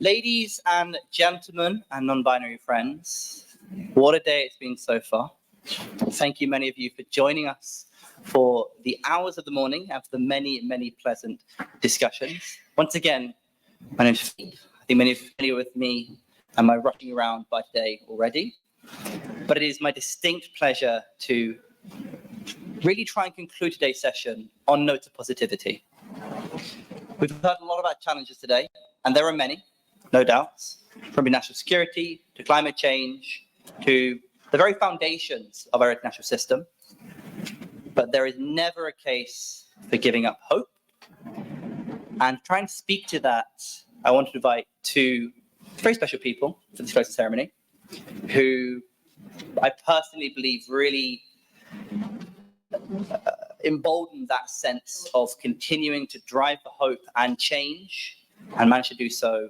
Ladies and gentlemen and non-binary friends, what a day it's been so far. Thank you, many of you, for joining us for the hours of the morning and for the many, many pleasant discussions. Once again, my name is Philippe. I think many of you are familiar with me and my rushing around by today already. But it is my distinct pleasure to really try and conclude today's session on notes of positivity. We've heard a lot about challenges today, and there are many, no doubts, from national security to climate change to the very foundations of our international system. But there is never a case for giving up hope. And to try and speak to that, I want to invite two very special people for this closing ceremony, who I personally believe really embolden that sense of continuing to drive for hope and change, and manage to do so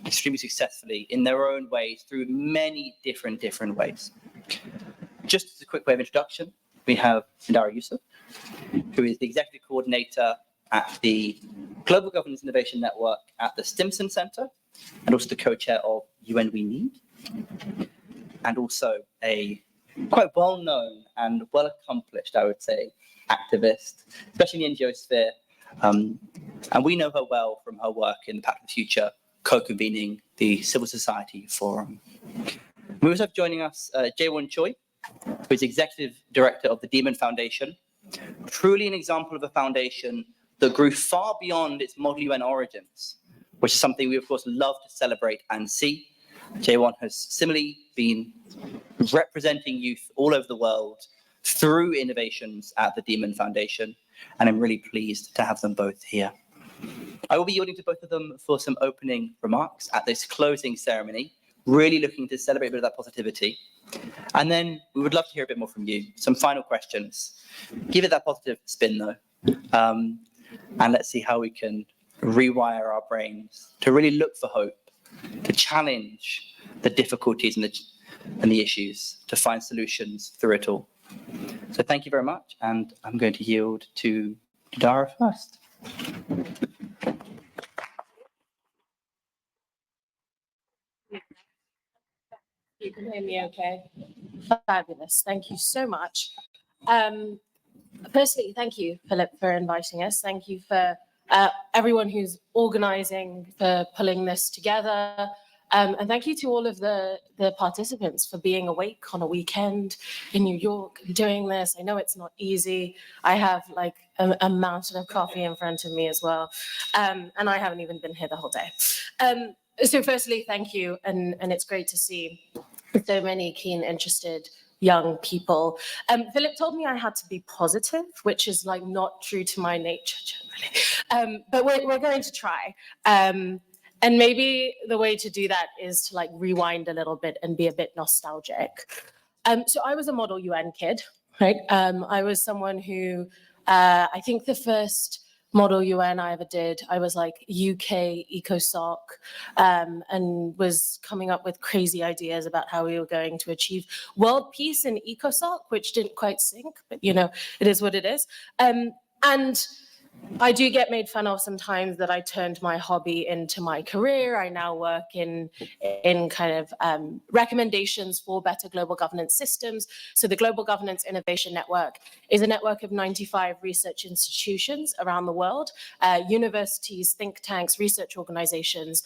extremely successfully in their own ways through many different ways. Just as a quick way of introduction, we have Nudhara Yusuf, who is the executive coordinator at the Global Governance Innovation Network at the Stimson Center, and also the co-chair of UN We Need, and also a quite well-known and well-accomplished, I would say, activist, especially in the NGO sphere. And we know her well from her work in the Pact for the Future, co-convening the Civil Society Forum. We also have joining us Jaewon Choi, who is Executive Director of the DMUN Foundation, truly an example of a foundation that grew far beyond its model UN origins, which is something we, of course, love to celebrate and see. Jaewon has similarly been representing youth all over the world through innovations at the DMUN Foundation, and I'm really pleased to have them both here. I will be yielding to both of them for some opening remarks at this closing ceremony, really looking to celebrate a bit of that positivity. And then we would love to hear a bit more from you, some final questions. Give it that positive spin, though, and let's see how we can rewire our brains to really look for hope, to challenge the difficulties and the issues, to find solutions through it all. So thank you very much, and I'm going to yield to Nudhara first. You can hear me okay? Fabulous. Thank you so much. Firstly, thank you, Philippe, for inviting us. Thank you for everyone who's organizing, for pulling this together. And thank you to all of the participants for being awake on a weekend in New York and doing this. I know it's not easy. I have like a mountain of coffee in front of me as well. And I haven't even been here the whole day. So firstly, thank you. And it's great to see so many keen, interested young people. Philippe told me I had to be positive, which is like not true to my nature generally. But we're going to try. And maybe the way to do that is to like rewind a little bit and be a bit nostalgic. So I was a model UN kid, right? I was someone who, I think the first model UN I ever did, I was like UK ECOSOC, and was coming up with crazy ideas about how we were going to achieve world peace in ECOSOC, which didn't quite sink, but you know, it is what it is. And I do get made fun of sometimes that I turned my hobby into my career. I now work in kind of recommendations for better global governance systems. So the Global Governance Innovation Network is a network of 95 research institutions around the world, universities, think tanks, research organizations,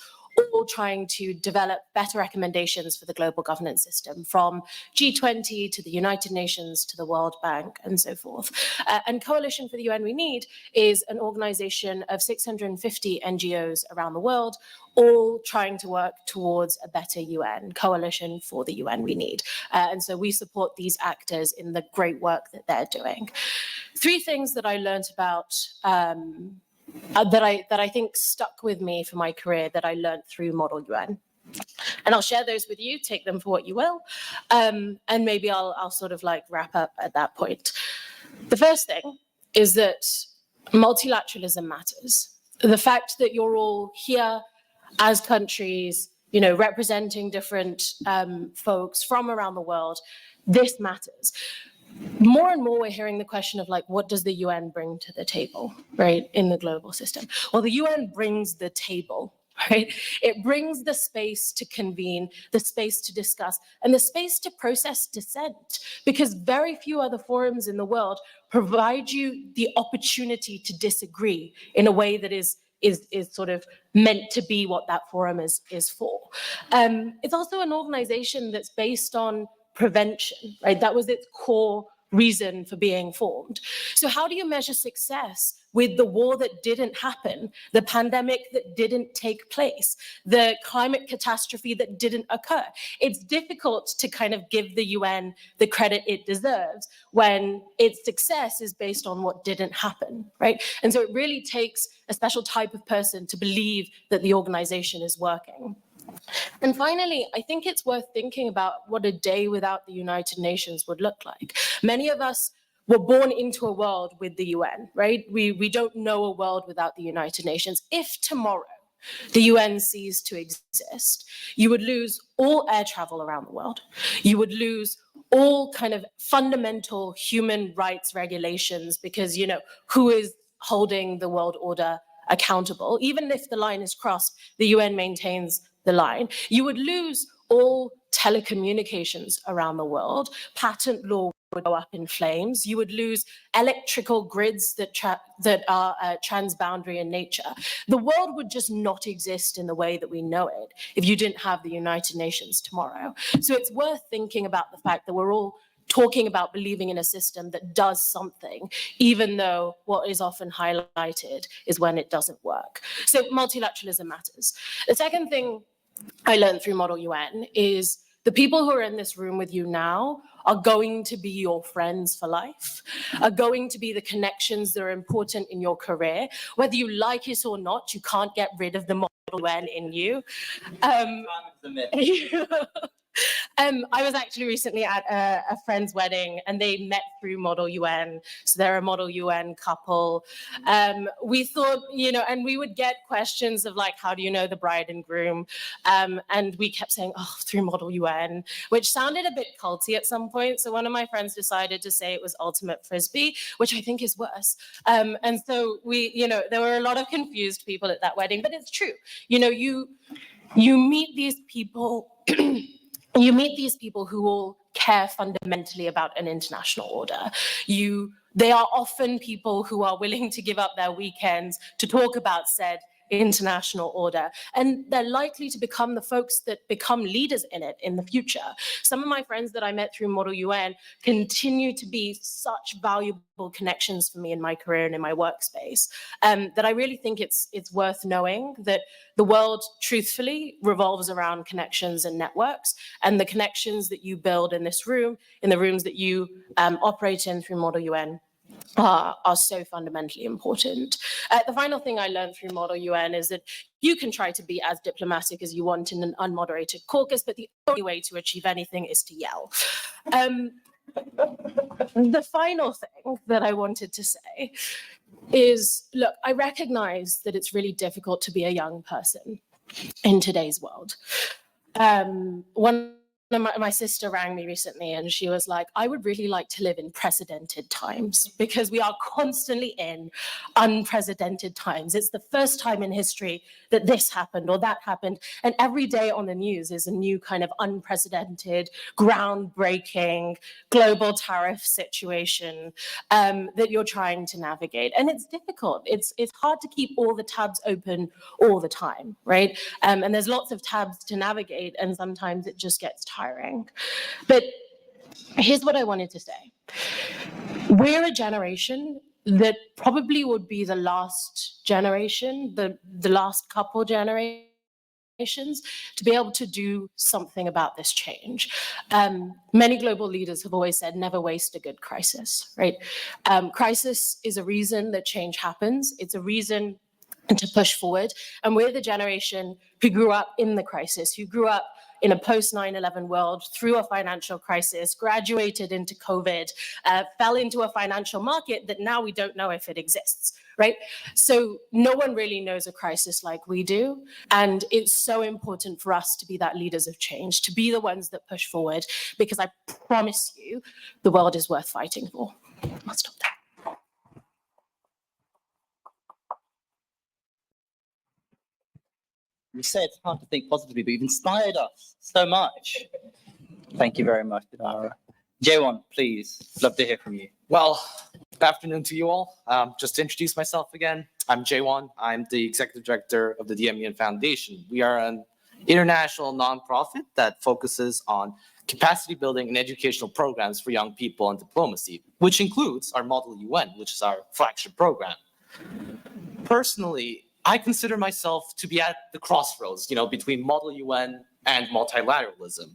all trying to develop better recommendations for the global governance system, from G20 to the United Nations to the World Bank and so forth. And Coalition for the UN We Need is an organization of 650 NGOs around the world, all trying to work towards a better UN, Coalition for the UN We Need. And so we support these actors in the great work that they're doing. Three things that I learned about that I think stuck with me for my career that I learned through Model UN. And I'll share those with you, take them for what you will. And maybe I'll sort of like wrap up at that point. The first thing is that multilateralism matters. The fact that you're all here as countries, you know, representing different folks from around the world, this matters. more and more we're hearing the question of like, what does the UN bring to the table, right, in the global system? Well, the UN brings the table, right? It brings the space to convene, the space to discuss, and the space to process dissent, because very few other forums in the world provide you the opportunity to disagree in a way that is sort of meant to be what that forum is for. It's also an organization that's based on prevention, right? That was its core reason for being formed. So how do you measure success with the war that didn't happen, the pandemic that didn't take place, the climate catastrophe that didn't occur? It's difficult to kind of give the UN the credit it deserves when its success is based on what didn't happen, right? And so it really takes a special type of person to believe that the organization is working. And finally, I think it's worth thinking about what a day without the United Nations would look like. Many of us were born into a world with the UN, right? We don't know a world without the United Nations. If tomorrow the UN ceased to exist, you would lose all air travel around the world. You would lose all kind of fundamental human rights regulations because, you know, who is holding the world order accountable? Even if the line is crossed, the UN maintains the line. You would lose all telecommunications around the world. Patent law would go up in flames. You would lose electrical grids that are transboundary in nature. The world would just not exist in the way that we know it if you didn't have the United Nations tomorrow. So it's worth thinking about the fact that we're all talking about believing in a system that does something, even though what is often highlighted is when it doesn't work. So multilateralism matters. The second thing I learned through Model UN is the people who are in this room with you now are going to be your friends for life, are going to be the connections that are important in your career. Whether you like it or not, you can't get rid of the Model UN in you. I was actually recently at a friend's wedding and they met through Model UN. So they're a Model UN couple. We thought, you know, and we would get questions of like, how do you know the bride and groom? And we kept saying, oh, through Model UN, which sounded a bit culty at some point. So one of my friends decided to say it was ultimate frisbee, which I think is worse. And so we, you know, there were a lot of confused people at that wedding, but it's true. You know, you meet these people you meet these people who all care fundamentally about an international order. They are often people who are willing to give up their weekends to talk about said international order. And they're likely to become the folks that become leaders in it in the future. Some of my friends that I met through Model UN continue to be such valuable connections for me in my career and in my workspace, that I really think it's worth knowing that the world, truthfully, revolves around connections and networks, and the connections that you build in this room, in the rooms that you operate in through Model UN, are so fundamentally important. The final thing I learned through Model UN is that you can try to be as diplomatic as you want in an unmoderated caucus, but the only way to achieve anything is to yell. The final thing that I wanted to say is, look, I recognize that it's really difficult to be a young person in today's world. My sister rang me recently and she was like, I would really like to live in precedented times because we are constantly in unprecedented times. It's the first time in history that this happened or that happened. And every day on the news is a new kind of unprecedented, groundbreaking, global tariff situation that you're trying to navigate. And it's difficult. It's hard to keep all the tabs open all the time, right? And there's lots of tabs to navigate and sometimes it just gets tiring. But here's what I wanted to say. We're a generation that probably would be the last generation, the last couple generations to be able to do something about this change. Many global leaders have always said, never waste a good crisis, right? Crisis is a reason that change happens. It's a reason to push forward. And we're the generation who grew up in the crisis, who grew up in a post 9/11 world, through a financial crisis, graduated into COVID, fell into a financial market that now we don't know if it exists, right? So no one really knows a crisis like we do. And it's so important for us to be that leaders of change, to be the ones that push forward, because I promise you, the world is worth fighting for. I'll stop there. You say it's hard to think positively, but you've inspired us so much. Thank you very much, Nudhara. Jaewon, please, love to hear from you. Well, good afternoon to you all. Just to introduce myself again, I'm Jaewon. I'm the executive director of the DMUN Foundation. We are an international nonprofit that focuses on capacity building and educational programs for young people and diplomacy, which includes our Model UN, which is our flagship program. Personally, I consider myself to be at the crossroads, between Model UN and multilateralism.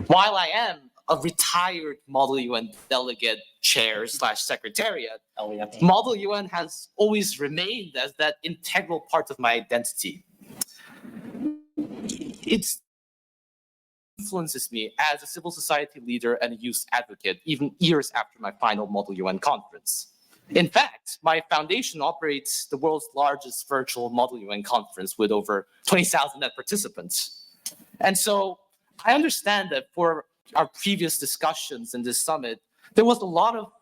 While I am a retired Model UN delegate chair / secretariat, Model UN has always remained as that integral part of my identity. It influences me as a civil society leader and a youth advocate, even years after my final Model UN conference. In fact, my foundation operates the world's largest virtual Model UN conference with over 20,000 net participants. And so I understand that for our previous discussions in this summit, there was a lot of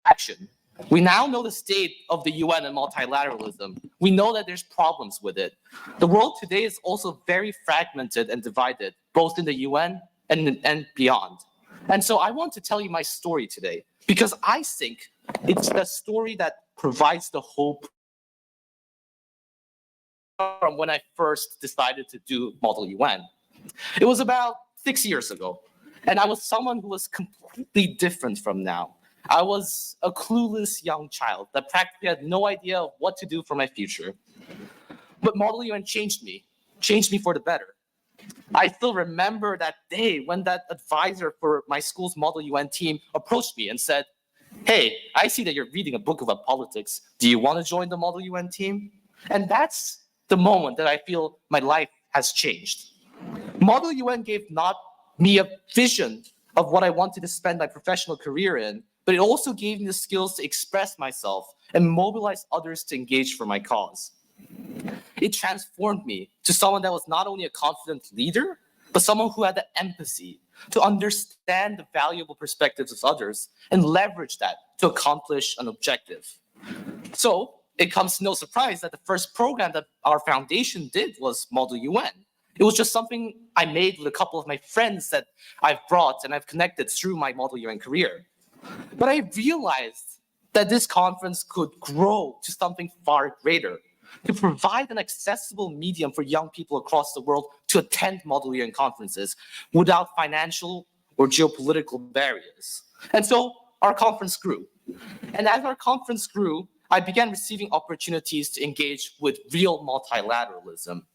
action. We now know the state of the UN and multilateralism. We know that there's problems with it. The world today is also very fragmented and divided, both in the UN and beyond. And so I want to tell you my story today, because I think it's the story that provides the hope from when I first decided to do Model UN. It was about 6 years ago, and I was someone who was completely different from now. I was a clueless young child that practically had no idea of what to do for my future. But Model UN changed me for the better. I still remember that day when that advisor for my school's Model UN team approached me and said, "Hey, I see that you're reading a book about politics. Do you want to join the Model UN team?" And that's the moment that I feel my life has changed. Model UN gave not me a vision of what I wanted to spend my professional career in, but it also gave me the skills to express myself and mobilize others to engage for my cause. It transformed me to someone that was not only a confident leader, but someone who had the empathy to understand the valuable perspectives of others and leverage that to accomplish an objective. So it comes to no surprise that the first program that our foundation did was Model UN. It was just something I made with a couple of my friends that I've brought and I've connected through my Model UN career. But I realized that this conference could grow to something far greater, to provide an accessible medium for young people across the world to attend Model UN conferences without financial or geopolitical barriers. And so our conference grew. And as our conference grew, I began receiving opportunities to engage with real multilateralism.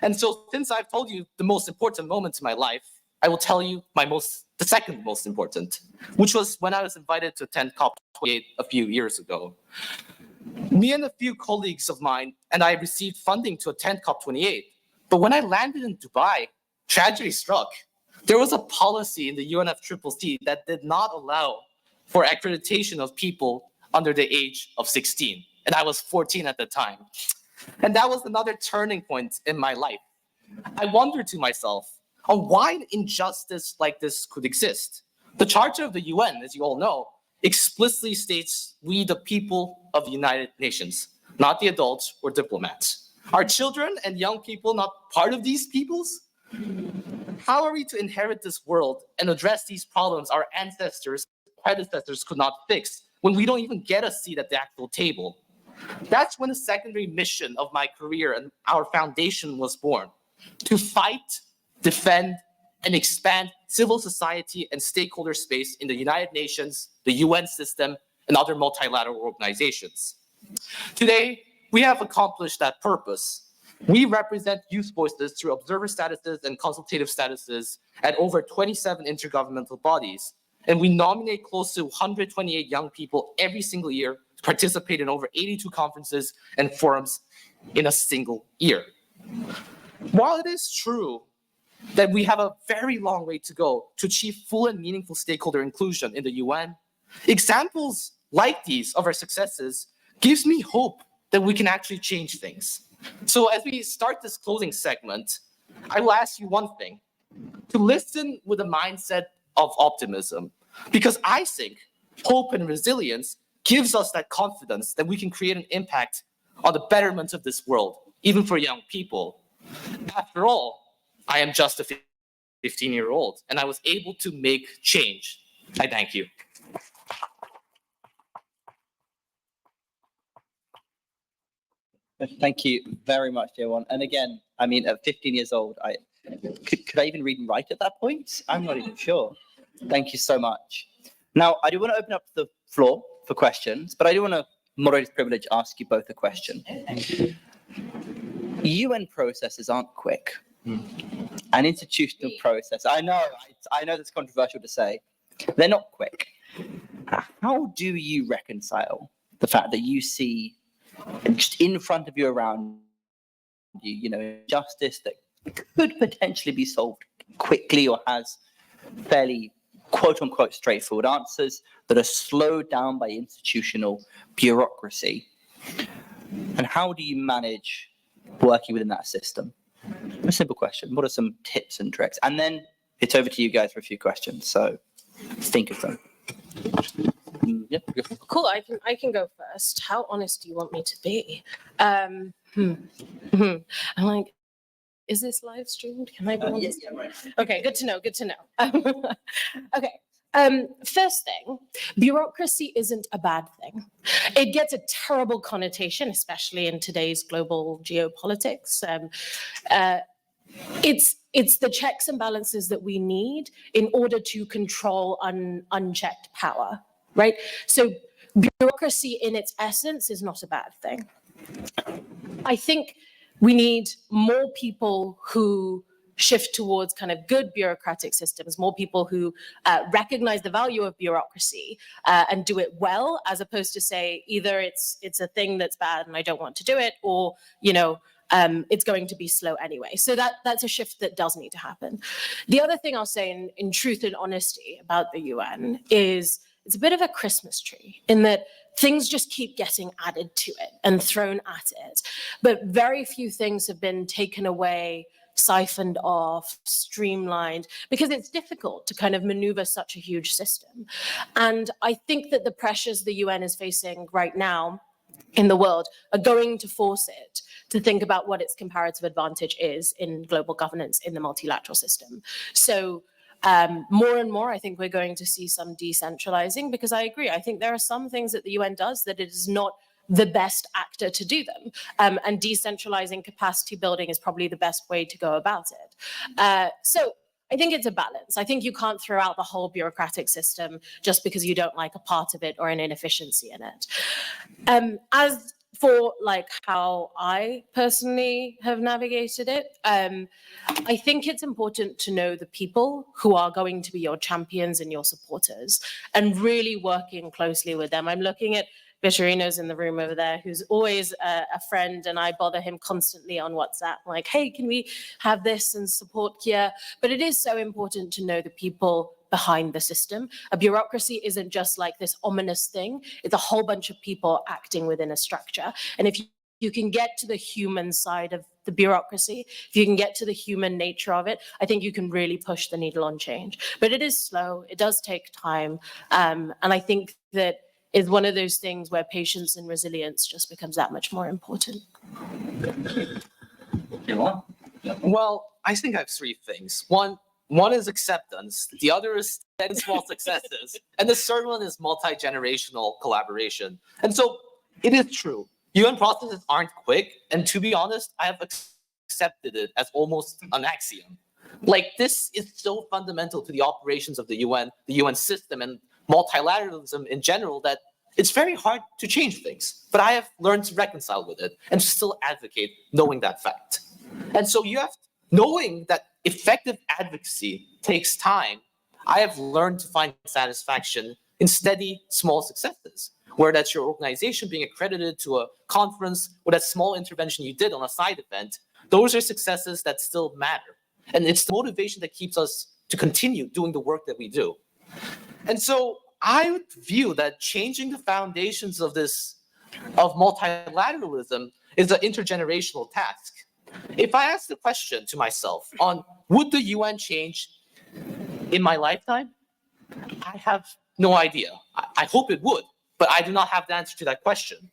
And so since I've told you the most important moment in my life, I will tell you the second most important, which was when I was invited to attend COP28 a few years ago. Me and a few colleagues of mine and I received funding to attend COP28. But when I landed in Dubai, tragedy struck. There was a policy in the UNFCCC that did not allow for accreditation of people under the age of 16. And I was 14 at the time. And that was another turning point in my life. I wondered to myself on why injustice like this could exist. The Charter of the UN, as you all know, explicitly states we the people of the United Nations, not the adults or diplomats. Are children and young people not part of these peoples? How are we to inherit this world and address these problems our ancestors, predecessors could not fix when we don't even get a seat at the actual table? That's when the secondary mission of my career and our foundation was born, to fight, defend, and expand civil society and stakeholder space in the United Nations, the UN system, and other multilateral organizations. Today, we have accomplished that purpose. We represent youth voices through observer statuses and consultative statuses at over 27 intergovernmental bodies, and we nominate close to 128 young people every single year to participate in over 82 conferences and forums in a single year. While it is true that we have a very long way to go to achieve full and meaningful stakeholder inclusion in the UN. Examples like these of our successes gives me hope that we can actually change things. So as we start this closing segment, I will ask you one thing, to listen with a mindset of optimism, because I think hope and resilience gives us that confidence that we can create an impact on the betterment of this world, even for young people. After all, I am just a 15-year-old, and I was able to make change. I thank you. Thank you very much, Jaewon. And again, I mean, at 15 years old, could I even read and write at that point? I'm not even sure. Thank you so much. Now, I do want to open up the floor for questions, but I do want to, moderator's privilege, ask you both a question. UN processes aren't quick. An institutional process, I know that's controversial to say, they're not quick. How do you reconcile the fact that you see just in front of you, around you, justice that could potentially be solved quickly or has fairly quote unquote straightforward answers that are slowed down by institutional bureaucracy? And how do you manage working within that system? A simple question. What are some tips and tricks? And then it's over to you guys for a few questions. So think of them. Yeah. Cool. I can go first. How honest do you want me to be? I'm like, is this live streamed? Can I be honest? Yeah, right. Okay, good to know. Good to know. Okay. First thing, bureaucracy isn't a bad thing. It gets a terrible connotation, especially in today's global geopolitics. It's the checks and balances that we need in order to control unchecked power, right? So bureaucracy in its essence is not a bad thing. I think we need more people who shift towards kind of good bureaucratic systems, more people who recognize the value of bureaucracy and do it well, as opposed to say either it's a thing that's bad and I don't want to do it, or it's going to be slow anyway. So that's a shift that does need to happen. The other thing I'll say in truth and honesty about the UN is it's a bit of a Christmas tree in that things just keep getting added to it and thrown at it, but very few things have been taken away, siphoned off, streamlined, because it's difficult to kind of maneuver such a huge system. And I think that the pressures the UN is facing right now in the world are going to force it to think about what its comparative advantage is in global governance in the multilateral system. So more and more, I think we're going to see some decentralizing, because I agree. I think there are some things that the UN does that it is not the best actor to do them. And decentralizing capacity building is probably the best way to go about it. So I think it's a balance. I think you can't throw out the whole bureaucratic system just because you don't like a part of it or an inefficiency in it. As for like how I personally have navigated it, I think it's important to know the people who are going to be your champions and your supporters and really working closely with them. I'm looking at Vitorino's in the room over there, who's always a friend, and I bother him constantly on WhatsApp, like, hey, can we have this and support Kia? But it is so important to know the people behind the system. A bureaucracy isn't just like this ominous thing. It's a whole bunch of people acting within a structure. And if you can get to the human side of the bureaucracy, if you can get to the human nature of it, I think you can really push the needle on change. But it is slow. It does take time. And I think that is one of those things where patience and resilience just becomes that much more important. Well, I think I have three things. One is acceptance. The other is steady small successes. And the third one is multi-generational collaboration. And so it is true. UN processes aren't quick. And to be honest, I have accepted it as almost an axiom. Like, this is so fundamental to the operations of the UN system, and multilateralism in general, that it's very hard to change things. But I have learned to reconcile with it and to still advocate knowing that fact. And so knowing that effective advocacy takes time, I have learned to find satisfaction in steady, small successes, where that's your organization being accredited to a conference or that small intervention you did on a side event. Those are successes that still matter. And it's the motivation that keeps us to continue doing the work that we do. And so I would view that changing the foundations of multilateralism is an intergenerational task. If I ask the question to myself on would the UN change in my lifetime, I have no idea. I hope it would, but I do not have the answer to that question.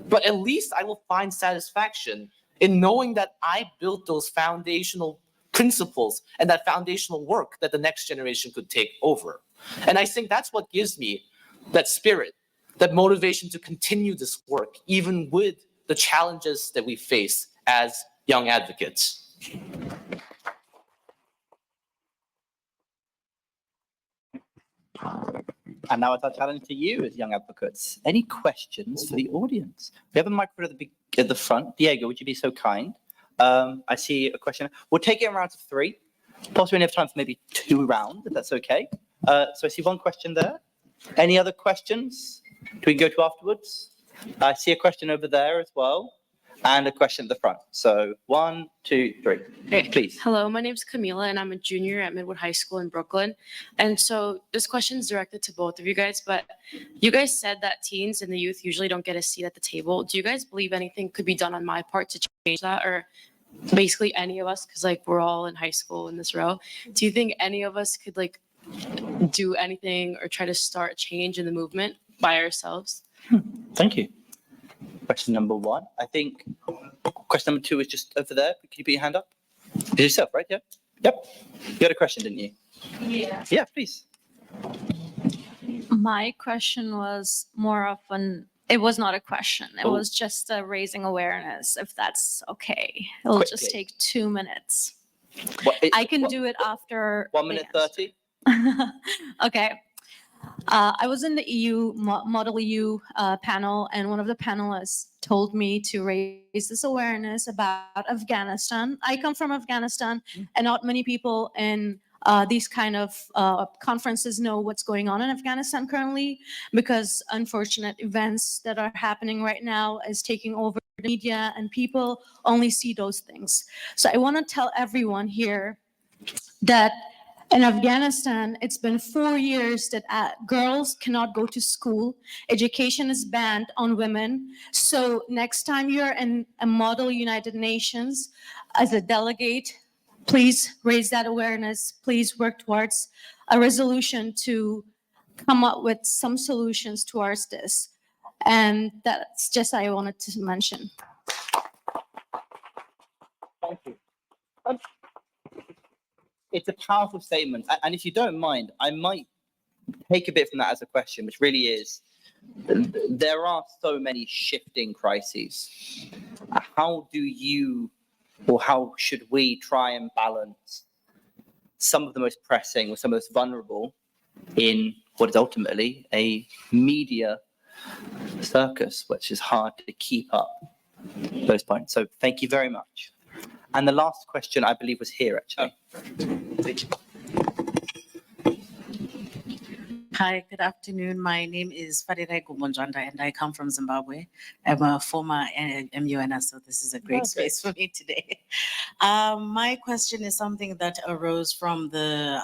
But at least I will find satisfaction in knowing that I built those foundational principles and that foundational work that the next generation could take over. And I think that's what gives me that spirit, that motivation to continue this work, even with the challenges that we face as young advocates. And now it's our challenge to you as young advocates. Any questions for the audience? We have a microphone at the front. Diego, would you be so kind? I see a question. We'll take it in rounds of 3. Possibly enough time for maybe 2 rounds, if that's okay. So I see one question there. Any other questions? Do we go to afterwards? I see a question over there as well, and a question at the front. So 1, 2, 3. Hey. Please. Hello, my name is Camila, and I'm a junior at Midwood High School in Brooklyn. And so this question is directed to both of you guys, but you guys said that teens and the youth usually don't get a seat at the table. Do you guys believe anything could be done on my part to change that, or basically any of us, because like we're all in high school in this row? Do you think any of us could like do anything or try to start change in the movement by ourselves? Thank you. Question number 1. I think question number 2 is just over there. Can you put your hand up? It's yourself, right? Yeah. Yep. You had a question, didn't you? Yeah. Yeah, please. My question was more of it was not a question. It was just raising awareness, if that's okay. It'll just Quickly. take 2 minutes. I can do it after. 1 minute 30. Okay. I was in the Model EU panel, and one of the panelists told me to raise this awareness about Afghanistan. I come from Afghanistan, and not many people in these kind of conferences know what's going on in Afghanistan currently, because unfortunate events that are happening right now is taking over the media, and people only see those things. So I want to tell everyone here that in Afghanistan, it's been 4 years that girls cannot go to school. Education is banned on women. So next time you're in a Model United Nations as a delegate, please raise that awareness. Please work towards a resolution to come up with some solutions towards this. And that's just I wanted to mention. Thank you. It's a powerful statement. And if you don't mind, I might take a bit from that as a question, which really is, there are so many shifting crises. How do you, or how should we try and balance some of the most pressing or some of the most vulnerable in what is ultimately a media circus, which is hard to keep up those points. So thank you very much. And the last question, I believe, was here, actually. Hi, good afternoon. My name is Farire Gumbonjanda, and I come from Zimbabwe. I'm a former MUNer, so this is a great space for me today. My question is something that arose from the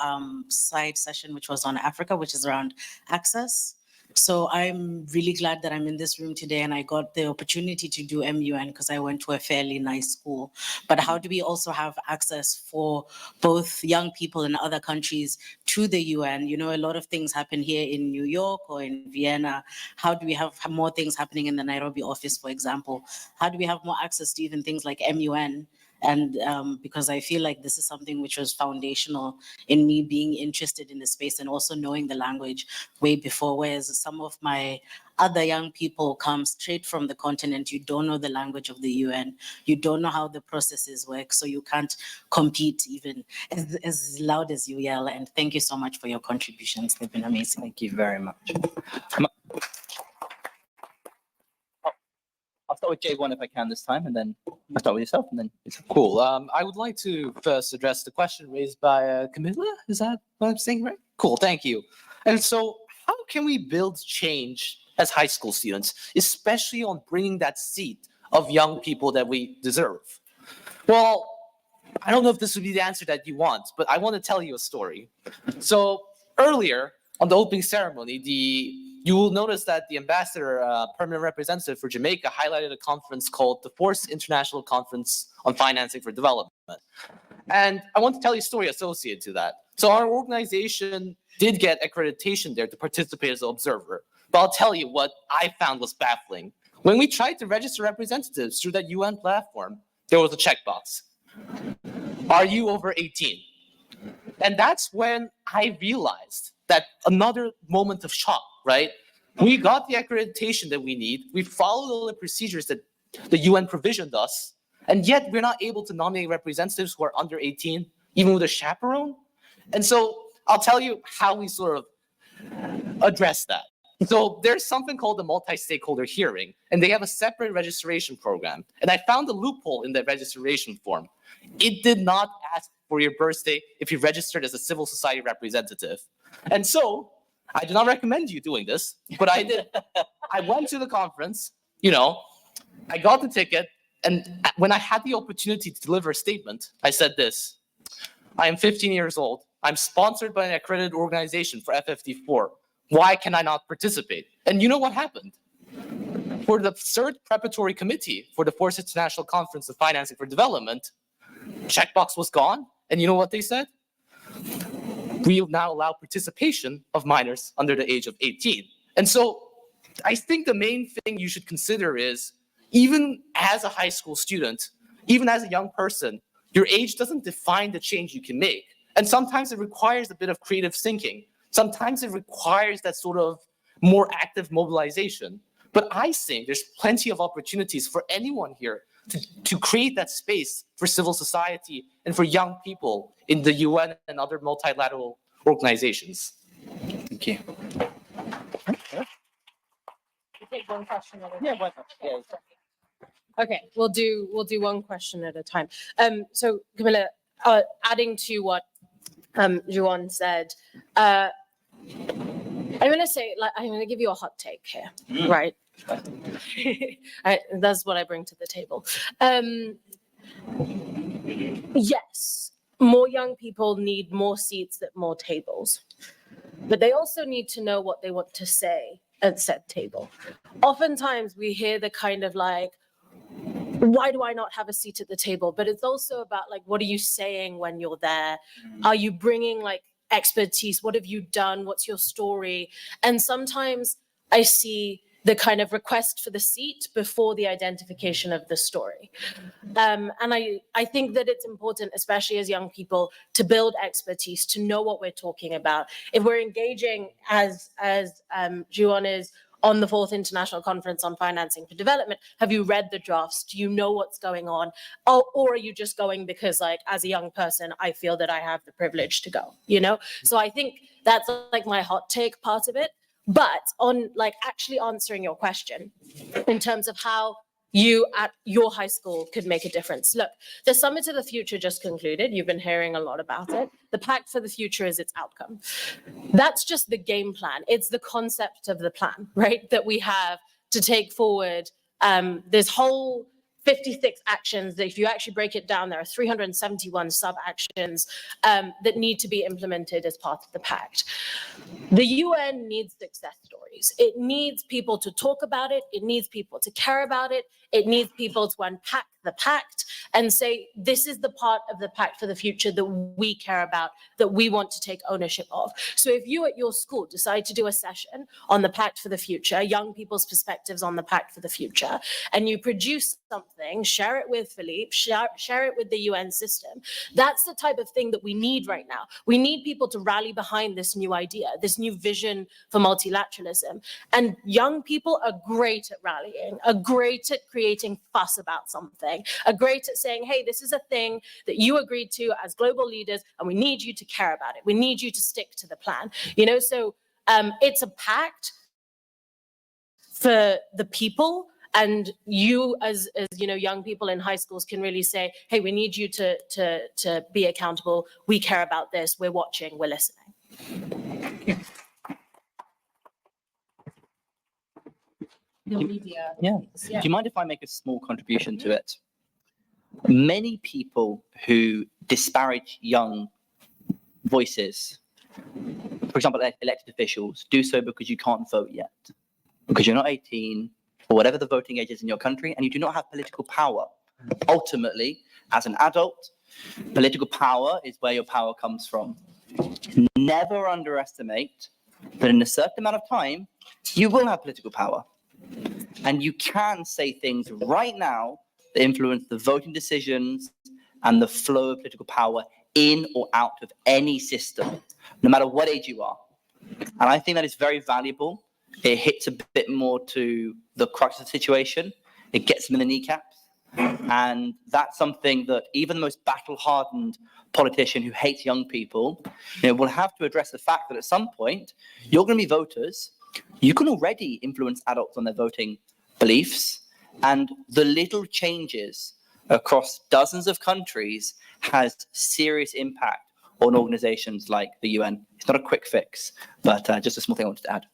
side session, which was on Africa, which is around access. So I'm really glad that I'm in this room today, and I got the opportunity to do MUN because I went to a fairly nice school. But how do we also have access for both young people in other countries to the UN? You know, a lot of things happen here in New York or in Vienna. How do we have more things happening in the Nairobi office, for example? How do we have more access to even things like MUN? And because I feel like this is something which was foundational in me being interested in the space and also knowing the language way before, whereas some of my other young people come straight from the continent. You don't know the language of the UN. You don't know how the processes work, so you can't compete even as loud as you yell. And thank you so much for your contributions. They've been amazing. Thank you very much. I'll start with Jaewon if I can this time, and then I'll start with yourself, and then it's Cool. I would like to first address the question raised by Camilla. Is that what I'm saying right? Cool. Thank you. And so how can we build change as high school students, especially on bringing that seat of young people that we deserve? Well, I don't know if this would be the answer that you want, but I want to tell you a story. So earlier on the opening ceremony, you will notice that the ambassador, permanent representative for Jamaica, highlighted a conference called the 4th International Conference on Financing for Development. And I want to tell you a story associated to that. So our organization did get accreditation there to participate as an observer. But I'll tell you what I found was baffling. When we tried to register representatives through that UN platform, there was a checkbox. Are you over 18? And that's when I realized that another moment of shock, right? We got the accreditation that we need. We followed all the procedures that the UN provisioned us, and yet we're not able to nominate representatives who are under 18, even with a chaperone. And so I'll tell you how we sort of address that. So there's something called the multi-stakeholder hearing, and they have a separate registration program. And I found a loophole in the registration form. It did not ask for your birthday if you registered as a civil society representative. And so I do not recommend you doing this, but I did. I went to the conference, I got the ticket, and when I had the opportunity to deliver a statement, I said this: I am 15 years old. I'm sponsored by an accredited organization for FFD4. Why can I not participate? And you know what happened? For the 3rd preparatory committee for the 4th International Conference of Financing for Development, checkbox was gone. And you know what they said? We now allow participation of minors under the age of 18. And so I think the main thing you should consider is, even as a high school student, even as a young person, your age doesn't define the change you can make. And sometimes it requires a bit of creative thinking. Sometimes it requires that sort of more active mobilization. But I think there's plenty of opportunities for anyone here to create that space for civil society and for young people in the UN and other multilateral organizations. Thank you. Take one question at a time. Okay, we'll do one question at a time. So Camilla, adding to what Jaewon said, I'm gonna say, I'm gonna give you a hot take here, right? That's what I bring to the table. Yes, more young people need more seats at more tables, but they also need to know what they want to say at said table. Oftentimes we hear the kind of like, why do I not have a seat at the table? But it's also about like, what are you saying when you're there? Are you bringing like expertise? What have you done? What's your story? And sometimes I see the kind of request for the seat before the identification of the story. And I think that it's important, especially as young people, to build expertise, to know what we're talking about. If we're engaging as Jaewon is on the 4th International Conference on Financing for Development, have you read the drafts? Do you know what's going on? Or are you just going because, like, as a young person, I feel that I have the privilege to go, So I think that's like my hot take part of it. But on like actually answering your question in terms of how you at your high school could make a difference. Look, the Summit of the Future just concluded. You've been hearing a lot about it. The Pact for the Future is its outcome. That's just the game plan. It's the concept of the plan, right? That we have to take forward this whole 56 actions that if you actually break it down, there are 371 sub-actions that need to be implemented as part of the pact. The UN needs success stories. It needs people to talk about it. It needs people to care about it. It needs people to unpack the pact and say, this is the part of the pact for the future that we care about, that we want to take ownership of. So if you at your school decide to do a session on the pact for the future, young people's perspectives on the pact for the future, and you produce something, share it with Philippe, share it with the UN system, that's the type of thing that we need right now. We need people to rally behind this new idea, this new vision for multilateralism. And young people are great at rallying, are great at creating fuss about something, are great at saying, hey, this is a thing that you agreed to as global leaders, and we need you to care about it. We need you to stick to the plan. So it's a pact for the people, and you as young people in high schools can really say, hey, we need you to be accountable. We care about this. We're watching. We're listening. Yeah. Do you mind if I make a small contribution to it? many people who disparage young voices, for example, elected officials, do so because you can't vote yet, because you're not 18 or whatever the voting age is in your country, and you do not have political power. Ultimately, as an adult, political power is where your power comes from. Never underestimate that in a certain amount of time, you will have political power. And you can say things right now that influence the voting decisions and the flow of political power in or out of any system, no matter what age you are. And I think that is very valuable. It hits a bit more to the crux of the situation. It gets them in the kneecaps. And that's something that even the most battle-hardened politician who hates young people, will have to address the fact that at some point, you're going to be voters. You can already influence adults on their voting beliefs. And the little changes across dozens of countries has serious impact on organizations like the UN. It's not a quick fix, but just a small thing I wanted to add.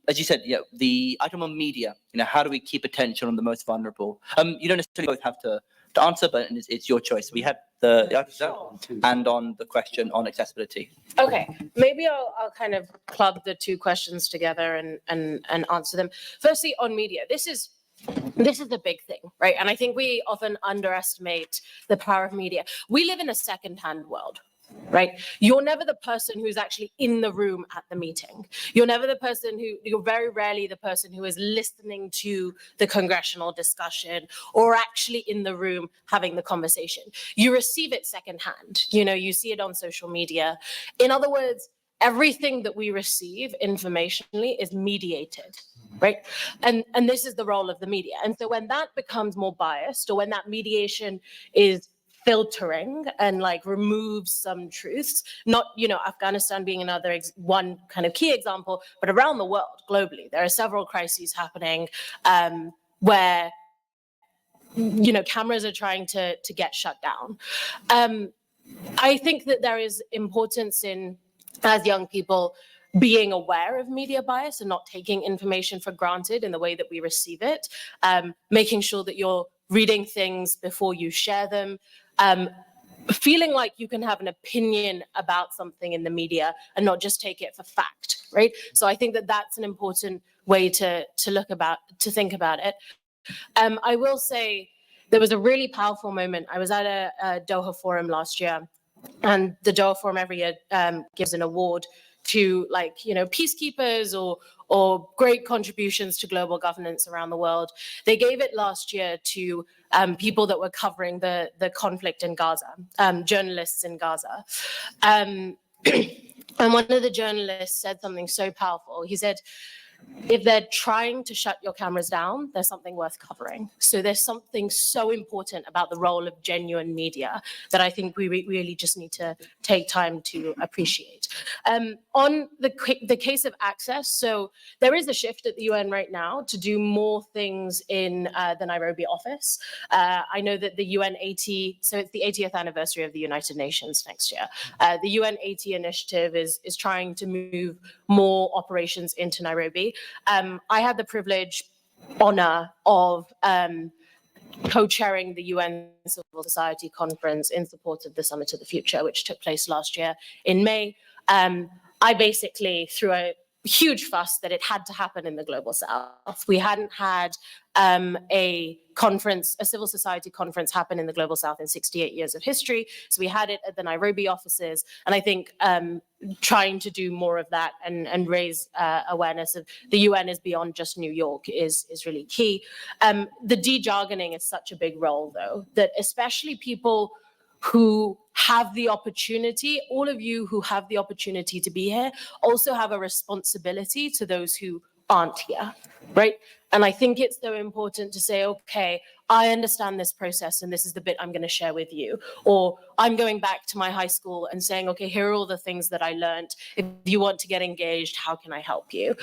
As you said, the item on media, how do we keep attention on the most vulnerable? You don't necessarily both have to answer, but it's your choice. We had the item and on the question on accessibility. Okay, maybe I'll kind of club the two questions together and answer them. Firstly, on media, this is the big thing, right? And I think we often underestimate the power of media. We live in a second-hand world, right? You're never the person who's actually in the room at the meeting. You're very rarely the person who is listening to the congressional discussion or actually in the room having the conversation. You receive it secondhand. You see it on social media. In other words, everything that we receive informationally is mediated, right? And this is the role of the media. And so when that becomes more biased, or when that mediation is filtering and removes some truths, not, Afghanistan being one kind of key example, but around the world, globally, there are several crises happening where, cameras are trying to get shut down. I think that there is importance in, as young people, being aware of media bias and not taking information for granted in the way that we receive it, making sure that you're reading things before you share them, feeling like you can have an opinion about something in the media and not just take it for fact, right? So I think that that's an important way to think about it. I will say there was a really powerful moment. I was at a Doha Forum last year, and the Doha Forum every year gives an award to peacekeepers or great contributions to global governance around the world. They gave it last year to people that were covering the conflict in Gaza, journalists in Gaza. And one of the journalists said something so powerful. He said, if they're trying to shut your cameras down, there's something worth covering. So there's something so important about the role of genuine media that I think we really just need to take time to appreciate. On the case of access, so there is a shift at the UN right now to do more things in the Nairobi office. I know that the UN 80, so it's the 80th anniversary of the United Nations next year. The UN 80 initiative is trying to move more operations into Nairobi. I had the honor of co-chairing the UN Civil Society Conference in support of the Summit of the Future, which took place last year in May. I basically threw a huge fuss that it had to happen in the Global South. We hadn't had a civil society conference happen in the Global South in 68 years of history. So we had it at the Nairobi offices. And I think trying to do more of that and raise awareness of the UN is beyond just New York is really key. The de-jargoning is such a big role, though, that especially people who have the opportunity, all of you who have the opportunity to be here, also have a responsibility to those who aren't here, right? And I think it's so important to say, okay, I understand this process and this is the bit I'm going to share with you. Or I'm going back to my high school and saying, okay, here are all the things that I learned. If you want to get engaged, how can I help you?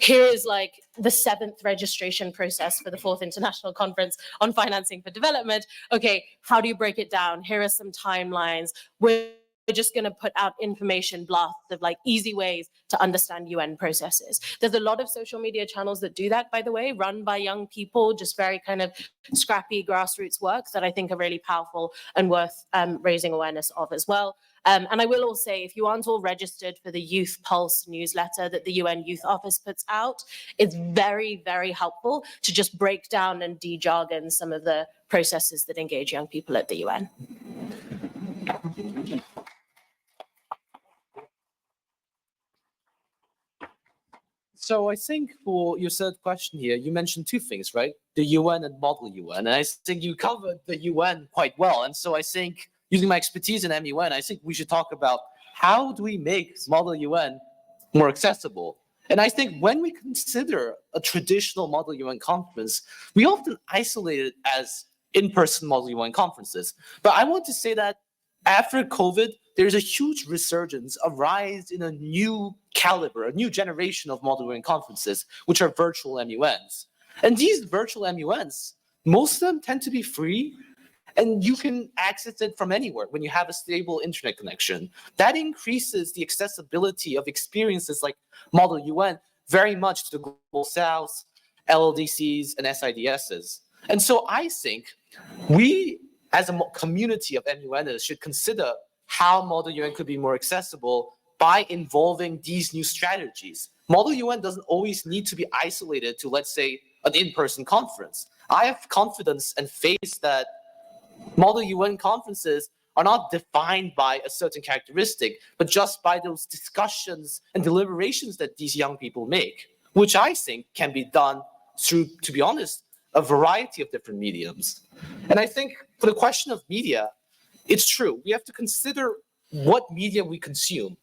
Here is the 7th registration process for the 4th International Conference on Financing for Development. Okay, how do you break it down? Here are some timelines. We're just going to put out information blasts of like easy ways to understand UN processes. There's a lot of social media channels that do that, by the way, run by young people, just very kind of scrappy grassroots work that I think are really powerful and worth raising awareness of as well. And I will also say, if you aren't all registered for the Youth Pulse newsletter that the UN Youth Office puts out, it's very, very helpful to just break down and de-jargon some of the processes that engage young people at the UN. So I think for your third question here, you mentioned two things, right? The UN and model UN. And I think you covered the UN quite well. And so I think using my expertise in MUN, I think we should talk about how do we make model UN more accessible? And I think when we consider a traditional model UN conference, we often isolate it as in-person model UN conferences. But I want to say that after COVID, there's a huge resurgence, a rise in a new caliber, a new generation of model UN conferences, which are virtual MUNs. And these virtual MUNs, most of them tend to be free, and you can access it from anywhere when you have a stable internet connection. That increases the accessibility of experiences like Model UN very much to the Global South, LLDCs, and SIDSs. And so I think we, as a community of MUNers, should consider how Model UN could be more accessible by involving these new strategies. Model UN doesn't always need to be isolated to, let's say, an in-person conference. I have confidence and faith that Model UN conferences are not defined by a certain characteristic, but just by those discussions and deliberations that these young people make, which I think can be done through, to be honest, a variety of different mediums. And I think for the question of media, it's true. We have to consider what media we consume.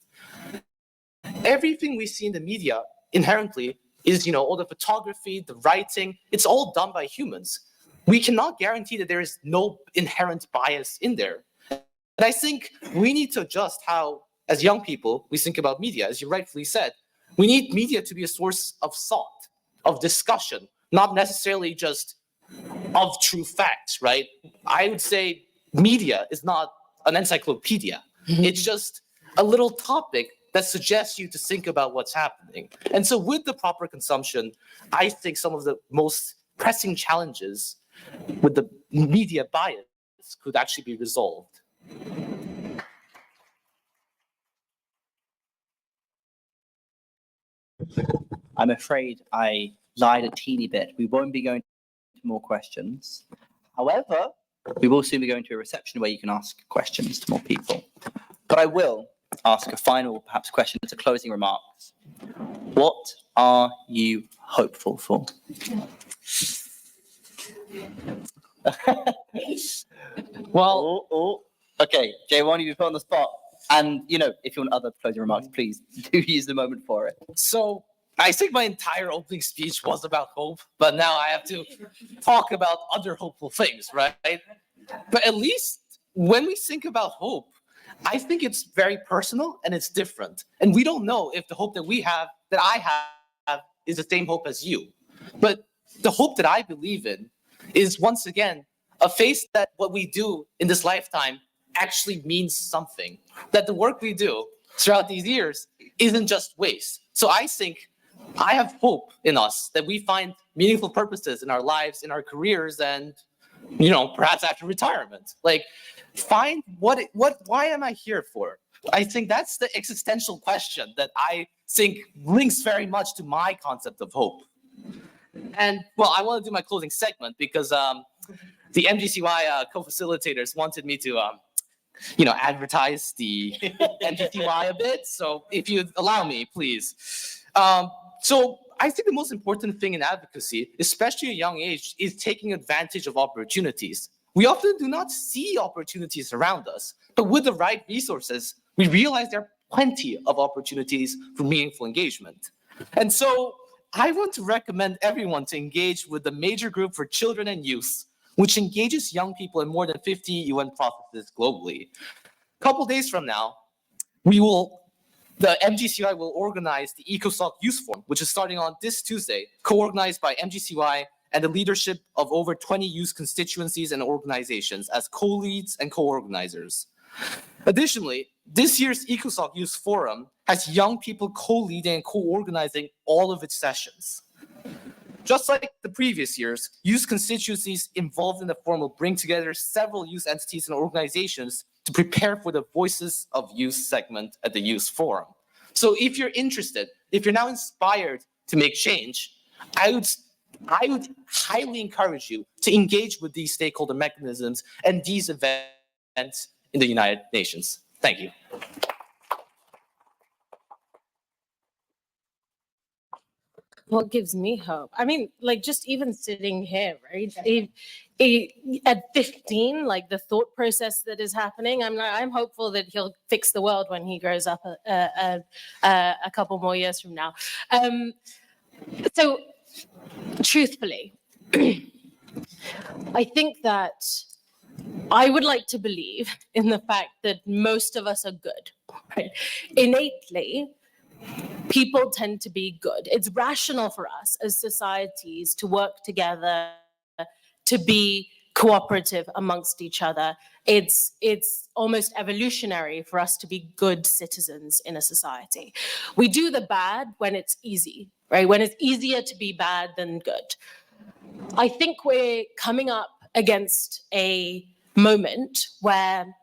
Everything we see in the media inherently is, all the photography, the writing, it's all done by humans. We cannot guarantee that there is no inherent bias in there. And I think we need to adjust how, as young people, we think about media. As you rightfully said, we need media to be a source of thought, of discussion, not necessarily just of true facts, right? I would say media is not an encyclopedia. It's just a little topic that suggests you to think about what's happening. And so with the proper consumption, I think some of the most pressing challenges with the media bias could actually be resolved. I'm afraid I lied a teeny bit. We won't be going to more questions. However, we will soon be going to a reception where you can ask questions to more people. But I will ask a final, perhaps, question as a closing remarks. What are you hopeful for? Well, okay, Jaewon, you've put on the spot. And, if you want other closing remarks, please do use the moment for it. So I think my entire opening speech was about hope, but now I have to talk about other hopeful things, right? But at least when we think about hope, I think it's very personal and it's different. And we don't know if the hope that I have, is the same hope as you. But the hope that I believe in is, once again, a faith that what we do in this lifetime actually means something, that the work we do throughout these years isn't just waste. So I think I have hope in us that we find meaningful purposes in our lives, in our careers, and perhaps after retirement. Like, find why am I here for? I think that's the existential question that I think links very much to my concept of hope. And I want to do my closing segment because the MGCY co-facilitators wanted me to advertise the MGCY a bit. So if you allow me, please. So I think the most important thing in advocacy, especially at a young age, is taking advantage of opportunities. We often do not see opportunities around us, but with the right resources, we realize there are plenty of opportunities for meaningful engagement. And so I want to recommend everyone to engage with the Major Group for Children and Youth, which engages young people in more than 50 UN processes globally. A couple days from now, the MGCY will organize the ECOSOC Youth Forum, which is starting on this Tuesday, co-organized by MGCY and the leadership of over 20 youth constituencies and organizations as co-leads and co-organizers. Additionally, this year's ECOSOC Youth Forum has young people co-leading and co-organizing all of its sessions. Just like the previous years, youth constituencies involved in the forum will bring together several youth entities and organizations to prepare for the Voices of Youth segment at the Youth Forum. So if you're interested, if you're now inspired to make change, I would highly encourage you to engage with these stakeholder mechanisms and these events in the United Nations. Thank you. What gives me hope? I mean, like just even sitting here, right? At 15, like the thought process that is happening, I'm hopeful that he'll fix the world when he grows up a couple more years from now. So truthfully, I think that I would like to believe in the fact that most of us are good, right? Innately, people tend to be good. It's rational for us as societies to work together, to be cooperative amongst each other. It's almost evolutionary for us to be good citizens in a society. We do the bad when it's easy, right? When it's easier to be bad than good. I think we're coming up against a moment where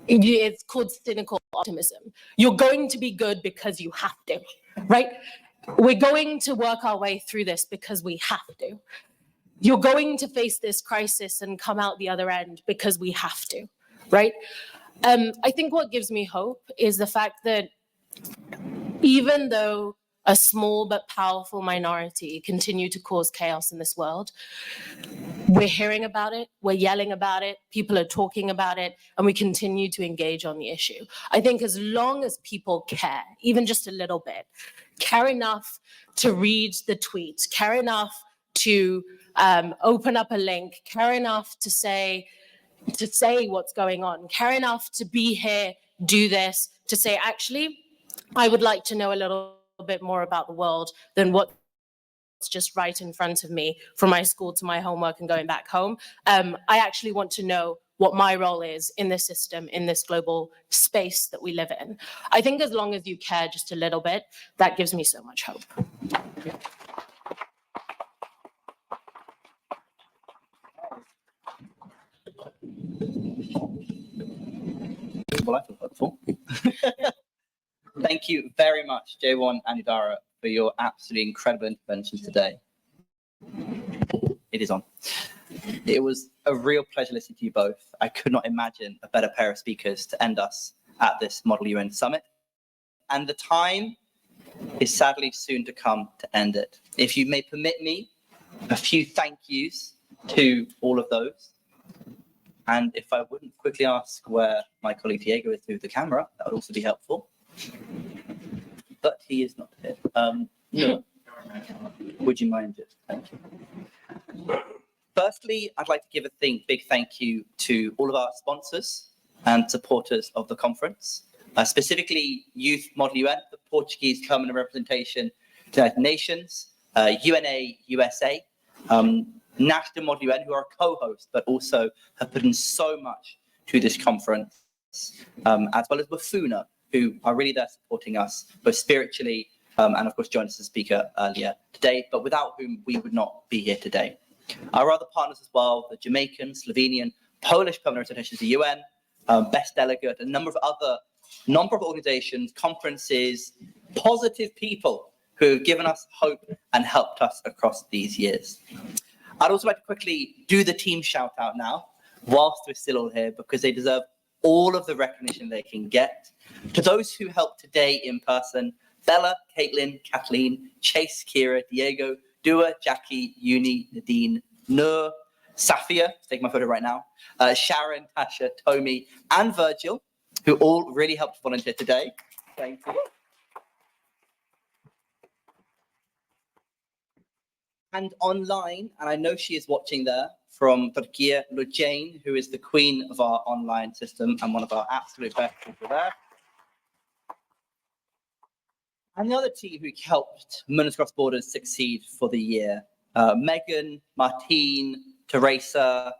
it's called cynical optimism. You're going to be good because you have to, right? We're going to work our way through this because we have to. You're going to face this crisis and come out the other end because we have to, right? I think what gives me hope is the fact that even though a small but powerful minority continue to cause chaos in this world, we're hearing about it, we're yelling about it, people are talking about it, and we continue to engage on the issue. I think as long as people care, even just a little bit, care enough to read the tweets, care enough to open up a link, care enough to say what's going on, care enough to be here, do this, to say, actually, I would like to know a little bit more about the world than what's just right in front of me from my school to my homework and going back home. I actually want to know what my role is in this system, in this global space that we live in. I think as long as you care just a little bit, that gives me so much hope. Well, I feel hopeful. Thank you very much, Jaewon and Nudhara, for your absolutely incredible interventions today. It is on. It was a real pleasure listening to you both. I could not imagine a better pair of speakers to end us at this Model UN Summit. And the time is sadly soon to come to end it. If you may permit me, a few thank yous to all of those. And if I wouldn't quickly ask where my colleague Diego is through the camera, that would also be helpful. But he is not here. No. Would you mind it? Thank you. Firstly, I'd like to give a big thank you to all of our sponsors and supporters of the conference, specifically Youth Model UN, the Portuguese permanent representation to the United Nations, UNA USA, National Model UN, who are a co-host, but also have put in so much to this conference, as well as Wafuna, who are really there supporting us, both spiritually and of course joined us as a speaker earlier today, but without whom we would not be here today. Our other partners as well, the Jamaican, Slovenian, Polish permanent representation to the UN, Best Delegate, a number of other non-profit organizations, conferences, positive people who have given us hope and helped us across these years. I'd also like to quickly do the team shout out now, whilst we're still all here, because they deserve all of the recognition they can get. To those who helped today in person, Bella, Caitlin, Kathleen, Chase, Kira, Diego, Dua, Jackie, Uni, Nadine, Nur, Safia, taking my photo right now, Sharon, Tasha, Tomi, and Virgil, who all really helped volunteer today. Thank you. And online, and I know she is watching there, from Turkey, Lujane, who is the queen of our online system and one of our absolute best people there. And the other team who helped MUNers Cross Borders succeed for the year, Megan, Martine, Teresa,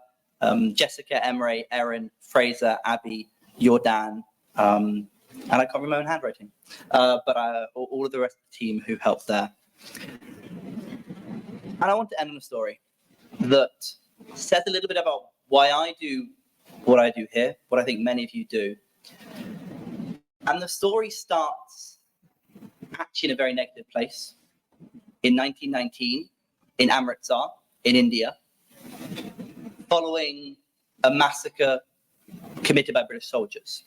Jessica, Emre, Erin, Fraser, Abby, Jordan, And I can't read my own handwriting, but all of the rest of the team who helped there. And I want to end on a story that says a little bit about why I do what I do here, what I think many of you do. And the story starts actually in a very negative place. In 1919, in Amritsar, in India, following a massacre committed by British soldiers.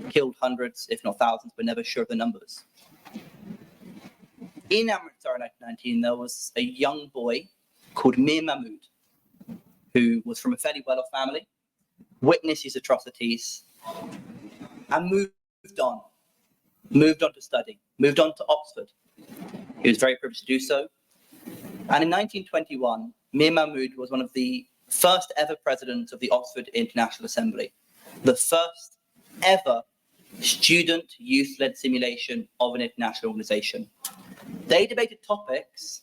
Killed hundreds, if not thousands, but never sure of the numbers. In Amritsar in 1919, there was a young boy called Mir Mahmood, who was from a fairly well-off family, witnessed these atrocities, and moved on to study, moved on to Oxford. He was very privileged to do so. And in 1921, Mir Mahmood was one of the first ever presidents of the Oxford International Assembly, the first ever student youth-led simulation of an international organization. They debated topics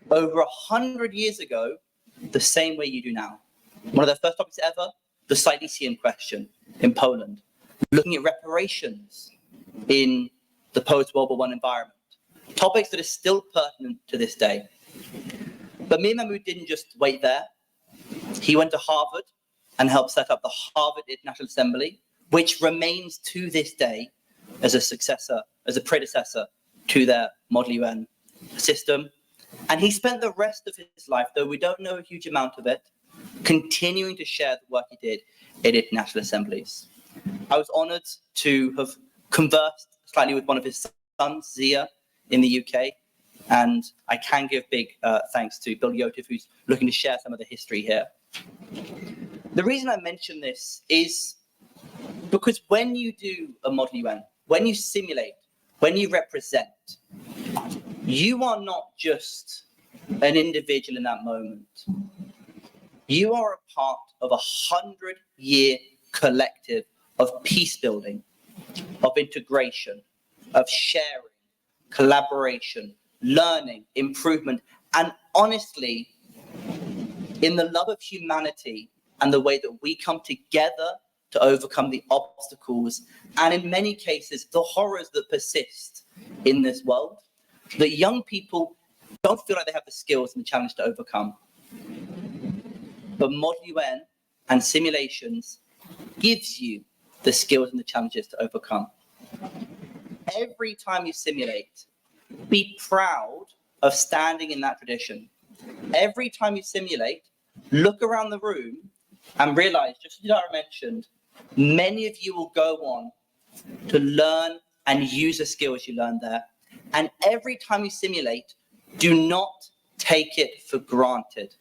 over 100 years ago the same way you do now. One of their first topics ever, the Silesian question in Poland, looking at reparations in the post-World War I environment, topics that are still pertinent to this day. But Mir Mahmood didn't just wait there. He went to Harvard and helped set up the Harvard International Assembly, which remains to this day as a predecessor to their Model UN system. And he spent the rest of his life, though we don't know a huge amount of it, continuing to share the work he did in international assemblies. I was honored to have conversed slightly with one of his sons, Zia, in the UK. And I can give big thanks to Bill Yotif, who's looking to share some of the history here. The reason I mention this is because when you do a Model UN, when you simulate, when you represent, you are not just an individual in that moment. You are a part of 100-year collective of peace building, of integration, of sharing, collaboration, learning, improvement, and honestly, in the love of humanity and the way that we come together to overcome the obstacles and in many cases the horrors that persist in this world, that young people don't feel like they have the skills and the challenge to overcome. But Model UN and simulations gives you the skills and the challenges to overcome. Every time you simulate, be proud of standing in that tradition. Every time you simulate, look around the room and realize, just as Nudhara mentioned, many of you will go on to learn and use the skills you learned there. And every time you simulate, do not take it for granted.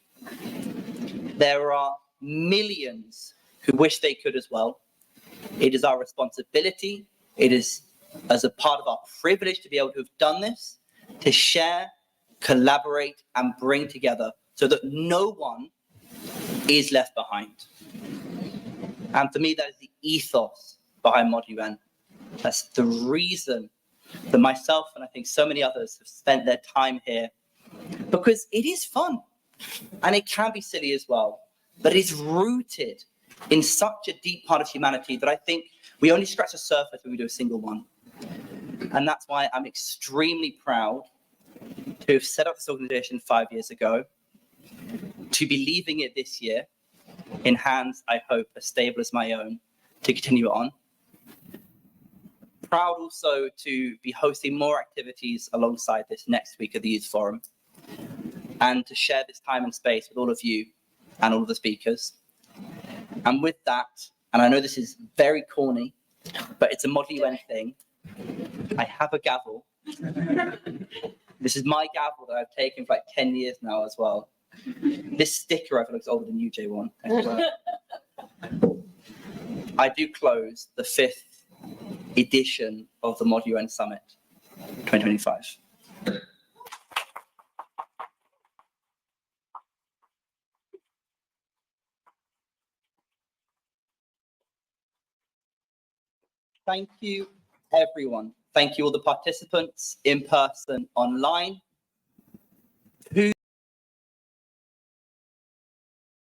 There are millions who wish they could as well. It is our responsibility. It is as a part of our privilege to be able to have done this, to share, collaborate, and bring together so that no one is left behind. And for me, that is the ethos behind Model UN. That's the reason that myself and I think so many others have spent their time here, because it is fun and it can be silly as well, but it is rooted in such a deep part of humanity that I think we only scratch the surface when we do a single one. And that's why I'm extremely proud to have set up this organization 5 years ago, to be leaving it this year in hands, I hope, as stable as my own, to continue it on. Proud also to be hosting more activities alongside this next week at the Youth Forum, and to share this time and space with all of you and all of the speakers. And with that, and I know this is very corny, but it's a Model UN thing, I have a gavel. This is my gavel that I've taken for like 10 years now as well. This sticker I feel looks older than you, Jaewon. I do close the 5th edition of the Model UN Summit 2025. Thank you, everyone. Thank you, all the participants in person, online.